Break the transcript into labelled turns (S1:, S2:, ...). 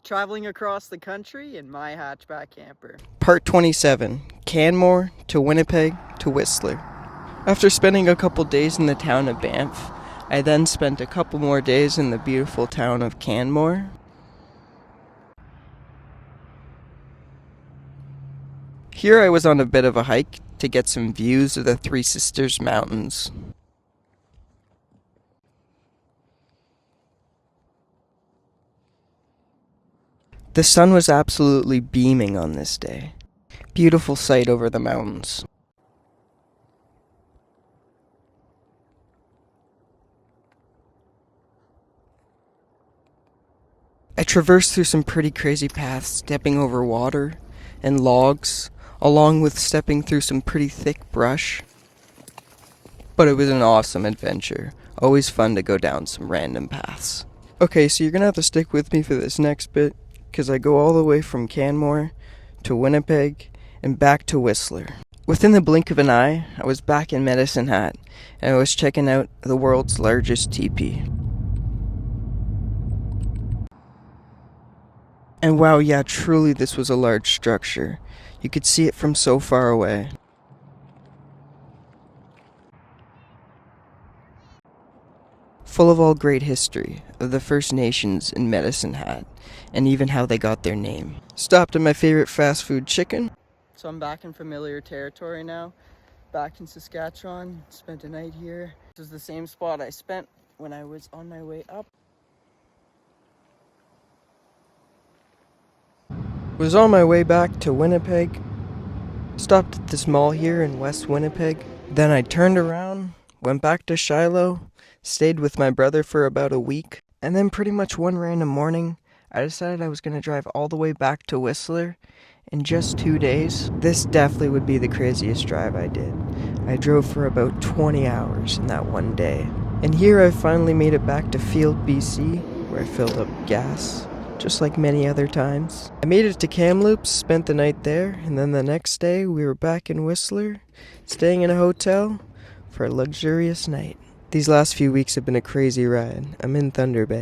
S1: traveling across the country in my hatchback camper.
S2: Part 27, Canmore to Winnipeg to Whistler. After spending a couple days in the town of Banff, I then spent a couple more days in the beautiful town of Canmore. Here I was on a bit of a hike to get some views of the Three Sisters Mountains. The sun was absolutely beaming on this day. Beautiful sight over the mountains. I traversed through some pretty crazy paths, stepping over water and logs, along with stepping through some pretty thick brush. But it was an awesome adventure. Always fun to go down some random paths. Okay, so you're gonna have to stick with me for this next bit, because I go all the way from Canmore to Winnipeg and back to Whistler. Within the blink of an eye, I was back in Medicine Hat, and I was checking out the world's largest teepee. And wow, yeah, truly this was a large structure. You could see it from so far away. Full of all great history of the First Nations in Medicine Hat, and even how they got their name. Stopped at my favorite fast food chicken.
S1: So I'm back in familiar territory now, back in Saskatchewan, spent a night here. This is the same spot I spent when I was on my way up.
S2: Was on my way back to Winnipeg. Stopped at this mall here in West Winnipeg. Then I turned around, went back to Shiloh, stayed with my brother for about a week, and then pretty much one random morning, I decided I was going to drive all the way back to Whistler in just 2 days. This definitely would be the craziest drive I did. I drove for about 20 hours in that one day. And here I finally made it back to Field, BC, where I filled up gas, just like many other times. I made it to Kamloops, spent the night there, and then the next day we were back in Whistler, staying in a hotel for a luxurious night. These last few weeks have been a crazy ride. I'm in Thunder Bay.